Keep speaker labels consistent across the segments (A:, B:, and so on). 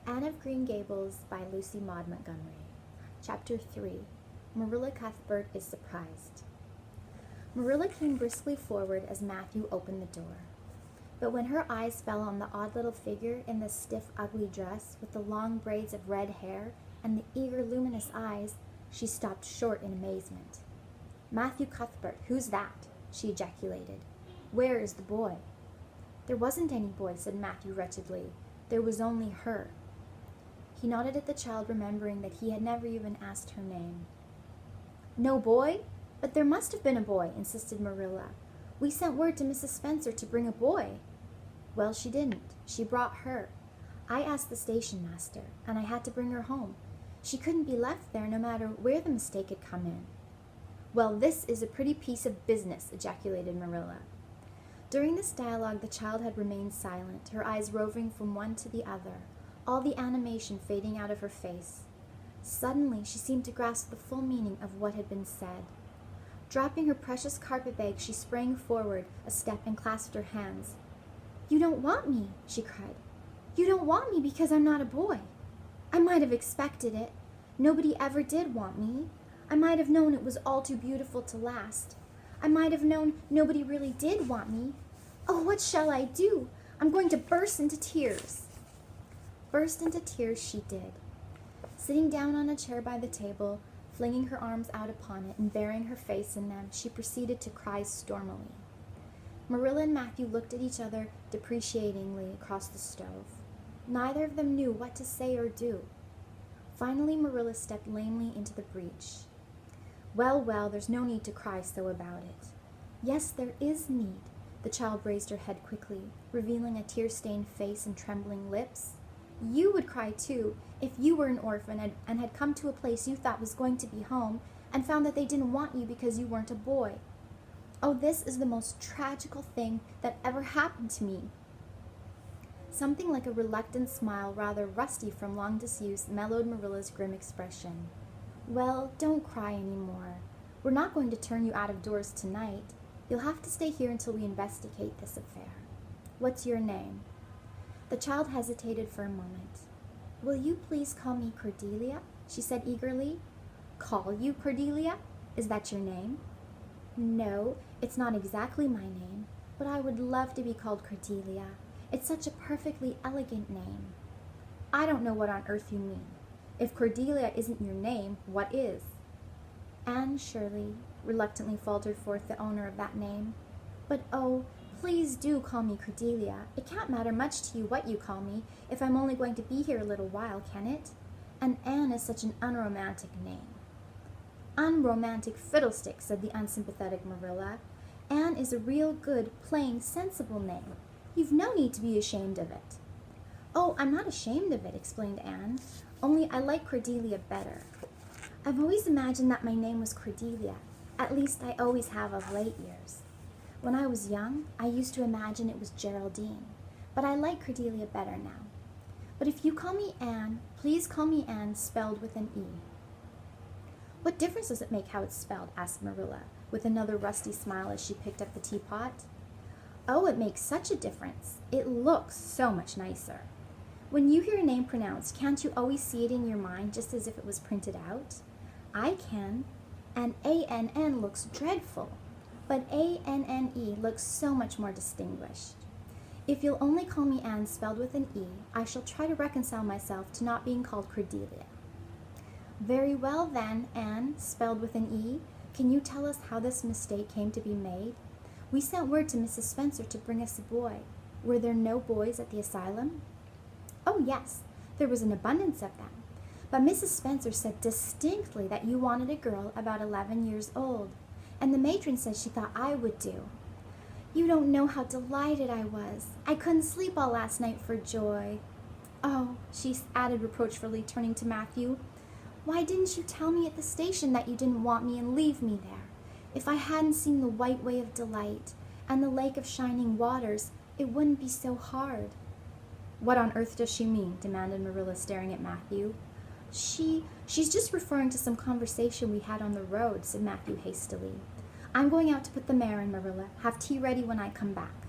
A: Anne of Green Gables by Lucy Maud Montgomery. Chapter 3. Marilla Cuthbert is surprised. Marilla came briskly forward as Matthew opened the door. But when her eyes fell on the odd little figure in the stiff, ugly dress with the long braids of red hair and the eager, luminous eyes, she stopped short in amazement. "Matthew Cuthbert, who's that?" she ejaculated. "Where is the boy?" "There wasn't any boy," said Matthew wretchedly. "There was only her." He nodded at the child, remembering that he had never even asked her name. "No boy? But there must have been a boy," insisted Marilla. "We sent word to Mrs. Spencer to bring a boy." "Well, she didn't. She brought her. I asked the station master, and I had to bring her home. She couldn't be left there no matter where the mistake had come in." "Well, this is a pretty piece of business," ejaculated Marilla. During this dialogue, the child had remained silent, her eyes roving from one to the other, all the animation fading out of her face. Suddenly, she seemed to grasp the full meaning of what had been said. Dropping her precious carpet-bag, she sprang forward a step and clasped her hands. "You don't want me," she cried. "You don't want me because I'm not a boy. I might have expected it. Nobody ever did want me. I might have known it was all too beautiful to last. I might have known nobody really did want me. Oh, what shall I do? I'm going to burst into tears." Burst into tears she did. Sitting down on a chair by the table, flinging her arms out upon it and burying her face in them, she proceeded to cry stormily. Marilla and Matthew looked at each other deprecatingly across the stove. Neither of them knew what to say or do. Finally, Marilla stepped lamely into the breach. Well, there's no need to cry so about it." "Yes, there is need." The child raised her head quickly, revealing a tear-stained face and trembling lips. "You would cry, too, if you were an orphan and had come to a place you thought was going to be home and found that they didn't want you because you weren't a boy. Oh, this is the most tragical thing that ever happened to me." Something like a reluctant smile, rather rusty from long disuse, mellowed Marilla's grim expression. "Well, don't cry any more. We're not going to turn you out of doors tonight. You'll have to stay here until we investigate this affair. What's your name?" The child hesitated for a moment. "Will you please call me Cordelia?" she said eagerly. "Call you Cordelia? Is that your name?" "No, it's not exactly my name, but I would love to be called Cordelia. It's such a perfectly elegant name." "I don't know what on earth you mean. If Cordelia isn't your name, what is?" "Anne Shirley," reluctantly faltered forth the owner of that name. "But oh, please do call me Cordelia. It can't matter much to you what you call me, if I'm only going to be here a little while, can it? And Anne is such an unromantic name." "Unromantic fiddlestick," said the unsympathetic Marilla. "Anne is a real good, plain, sensible name. You've no need to be ashamed of it." "Oh, I'm not ashamed of it," explained Anne. "Only I like Cordelia better. I've always imagined that my name was Cordelia. At least I always have of late years. When I was young, I used to imagine it was Geraldine, but I like Cordelia better now. But if you call me Anne, please call me Anne spelled with an E." "What difference does it make how it's spelled?" asked Marilla, with another rusty smile as she picked up the teapot. "Oh, it makes such a difference. It looks so much nicer. When you hear a name pronounced, can't you always see it in your mind just as if it was printed out? I can. And A-N-N looks dreadful, but A-N-N-E looks so much more distinguished. If you'll only call me Anne spelled with an E, I shall try to reconcile myself to not being called Cordelia." "Very well then, Anne spelled with an E. Can you tell us how this mistake came to be made? We sent word to Mrs. Spencer to bring us a boy. Were there no boys at the asylum?" "Oh, yes, there was an abundance of them. But Mrs. Spencer said distinctly that you wanted a girl about 11 years old, and the matron said she thought I would do. You don't know how delighted I was. I couldn't sleep all last night for joy. Oh," she added reproachfully, turning to Matthew, "why didn't you tell me at the station that you didn't want me and leave me there? If I hadn't seen the White Way of Delight and the Lake of Shining Waters, it wouldn't be so hard." "What on earth does she mean?" demanded Marilla, staring at Matthew. She's just referring to some conversation we had on the road," said Matthew hastily. "I'm going out to put the mare in, Marilla. Have tea ready when I come back."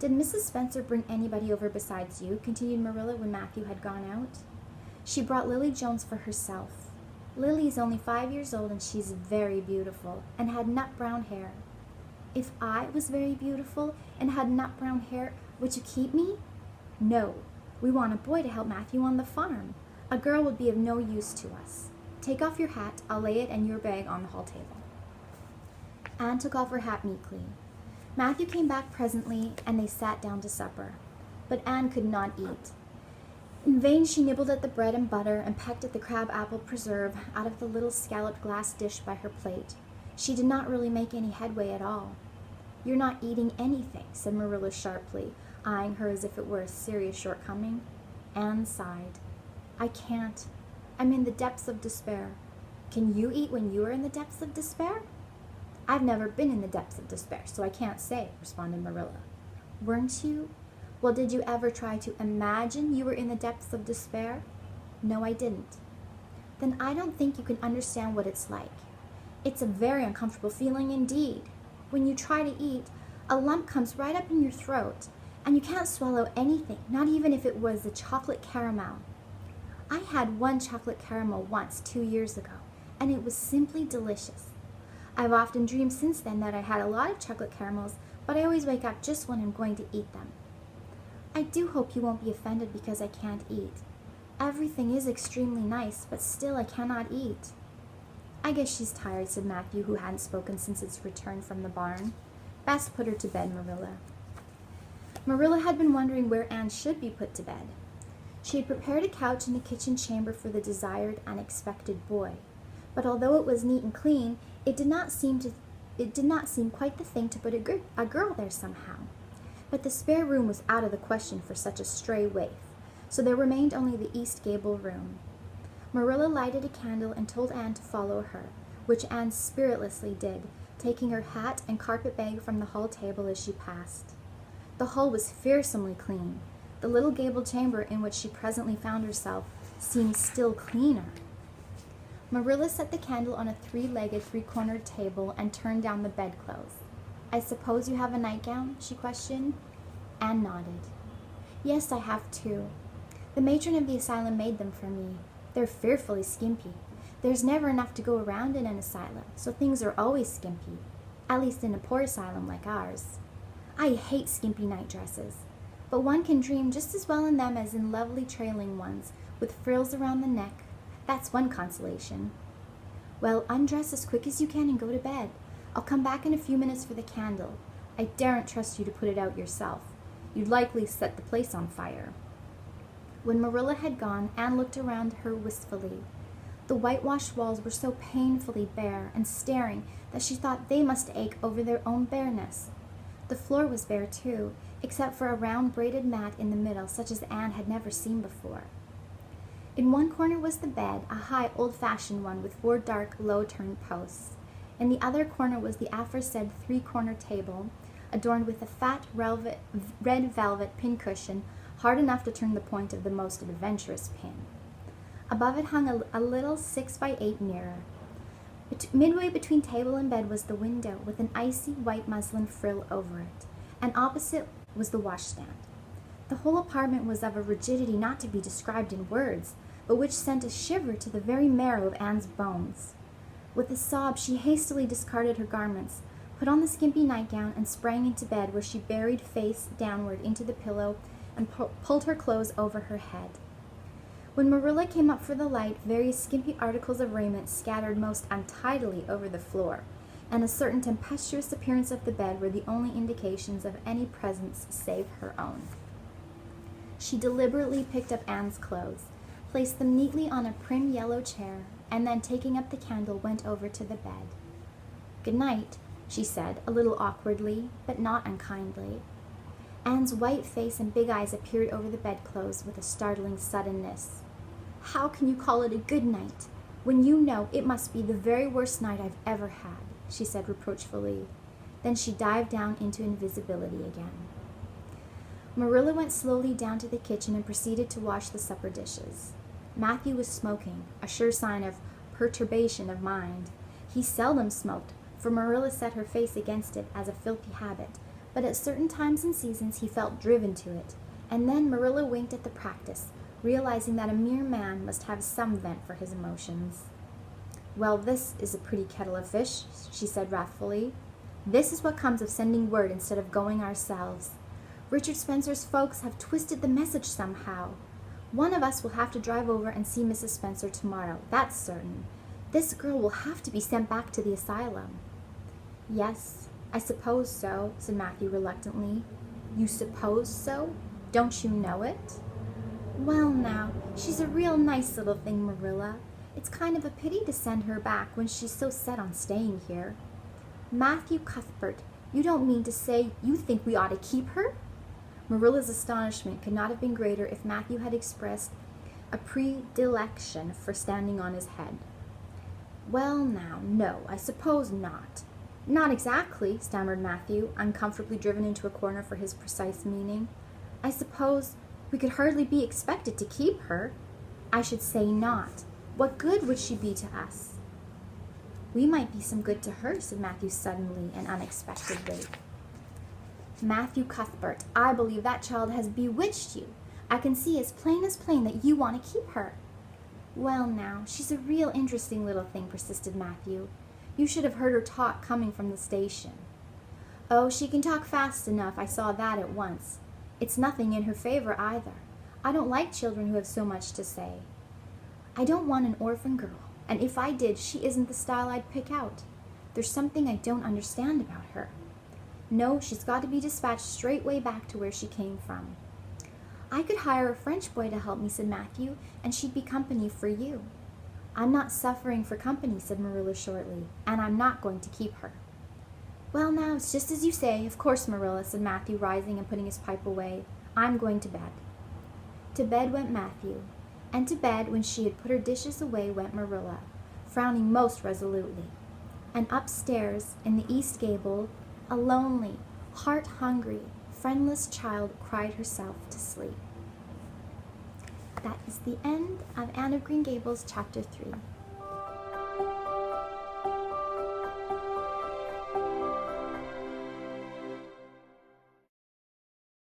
A: Did Mrs. Spencer bring anybody over besides you? Continued Marilla when Matthew had gone out. She brought Lily Jones for herself. Lily is only 5 years old and she's very beautiful and had nut brown hair. If I was very beautiful and had nut brown hair, would you keep me? No. We want a boy to help Matthew on the farm. A girl would be of no use to us. Take off your hat. I'll lay it and your bag on the hall table. Anne took off her hat meekly. Matthew came back presently, and they sat down to supper. But Anne could not eat. In vain she nibbled at the bread and butter and pecked at the crab-apple preserve out of the little scalloped glass dish by her plate. She did not really make any headway at all. "You're not eating anything," said Marilla sharply, eyeing her as if it were a serious shortcoming. Anne sighed. "I can't. I'm in the depths of despair." "Can you eat when you are in the depths of despair?" "I've never been in the depths of despair, so I can't say," responded Marilla. "Weren't you? Well, did you ever try to imagine you were in the depths of despair?" "No, I didn't." "Then I don't think you can understand what it's like. It's a very uncomfortable feeling indeed. When you try to eat, a lump comes right up in your throat, and you can't swallow anything, not even if it was a chocolate caramel. I had one chocolate caramel once 2 years ago, and it was simply delicious. I've often dreamed since then that I had a lot of chocolate caramels, but I always wake up just when I'm going to eat them. I do hope you won't be offended because I can't eat. Everything is extremely nice, but still I cannot eat." "I guess she's tired," said Matthew, who hadn't spoken since his return from the barn. "Best put her to bed, Marilla." Marilla had been wondering where Anne should be put to bed. She had prepared a couch in the kitchen chamber for the desired, unexpected boy, but although it was neat and clean, it did not seem quite the thing to put a girl there somehow. But the spare room was out of the question for such a stray waif, so there remained only the East Gable room. Marilla lighted a candle and told Anne to follow her, which Anne spiritlessly did, taking her hat and carpet bag from the hall table as she passed. The hall was fearsomely clean. The little gable chamber in which she presently found herself seemed still cleaner. Marilla set the candle on a 3-legged, 3-cornered table and turned down the bedclothes. "I suppose you have a nightgown?" she questioned. Anne nodded. "Yes, I have 2. The matron of the asylum made them for me. They're fearfully skimpy. There's never enough to go around in an asylum, so things are always skimpy, at least in a poor asylum like ours. I hate skimpy nightdresses, but one can dream just as well in them as in lovely trailing ones, with frills around the neck. That's one consolation. Well, undress as quick as you can and go to bed. I'll come back in a few minutes for the candle. I daren't trust you to put it out yourself. You'd likely set the place on fire." When Marilla had gone, Anne looked around her wistfully. The whitewashed walls were so painfully bare and staring that she thought they must ache over their own bareness. The floor was bare, too, except for a round braided mat in the middle, such as Anne had never seen before. In one corner was the bed, a high, old-fashioned one with 4 dark, low-turned posts. In the other corner was the aforesaid 3-corner table, adorned with a fat red velvet pincushion, hard enough to turn the point of the most adventurous pin. Above it hung a little 6x8 mirror. Midway between table and bed was the window, with an icy white muslin frill over it, and opposite was the washstand. The whole apartment was of a rigidity not to be described in words, but which sent a shiver to the very marrow of Anne's bones. With a sob, she hastily discarded her garments, put on the skimpy nightgown, and sprang into bed, where she buried face downward into the pillow and pulled her clothes over her head. When Marilla came up for the light, various skimpy articles of raiment scattered most untidily over the floor, and a certain tempestuous appearance of the bed were the only indications of any presence save her own. She deliberately picked up Anne's clothes, placed them neatly on a prim yellow chair, and then, taking up the candle, went over to the bed. "Good night," she said, a little awkwardly, but not unkindly. Anne's white face and big eyes appeared over the bedclothes with a startling suddenness. "How can you call it a good night, when you know it must be the very worst night I've ever had?" she said reproachfully. Then she dived down into invisibility again. Marilla went slowly down to the kitchen and proceeded to wash the supper dishes. Matthew was smoking, a sure sign of perturbation of mind. He seldom smoked, for Marilla set her face against it as a filthy habit, but at certain times and seasons he felt driven to it, and then Marilla winked at the practice, realizing that a mere man must have some vent for his emotions. "Well, this is a pretty kettle of fish," she said wrathfully. "This is what comes of sending word instead of going ourselves. Richard Spencer's folks have twisted the message somehow. One of us will have to drive over and see Mrs. Spencer tomorrow, that's certain. This girl will have to be sent back to the asylum." "Yes, I suppose so," said Matthew reluctantly. "You suppose so? Don't you know it?" "Well now, she's a real nice little thing, Marilla. It's kind of a pity to send her back when she's so set on staying here." "Matthew Cuthbert, you don't mean to say you think we ought to keep her?" Marilla's astonishment could not have been greater if Matthew had expressed a predilection for standing on his head. "Well now, no, I suppose not." "Not exactly," stammered Matthew, uncomfortably driven into a corner for his precise meaning. "I suppose we could hardly be expected to keep her." "I should say not. What good would she be to us?" "We might be some good to her," said Matthew suddenly and unexpectedly. "Matthew Cuthbert, I believe that child has bewitched you. I can see as plain that you want to keep her." "Well now, she's a real interesting little thing," persisted Matthew. "You should have heard her talk coming from the station." "Oh, she can talk fast enough, I saw that at once. It's nothing in her favor either. I don't like children who have so much to say. I don't want an orphan girl, and if I did, she isn't the style I'd pick out. There's something I don't understand about her. No, she's got to be dispatched straightway back to where she came from." "I could hire a French boy to help me," said Matthew, "and she'd be company for you." "I'm not suffering for company," said Marilla shortly, "and I'm not going to keep her." "Well now, it's just as you say, of course, Marilla," said Matthew, rising and putting his pipe away. "I'm going to bed." To bed went Matthew, and to bed, when she had put her dishes away, went Marilla, frowning most resolutely. And upstairs, in the east gable, a lonely, heart-hungry, friendless child cried herself to sleep. That is the end of Anne of Green Gables, Chapter 3.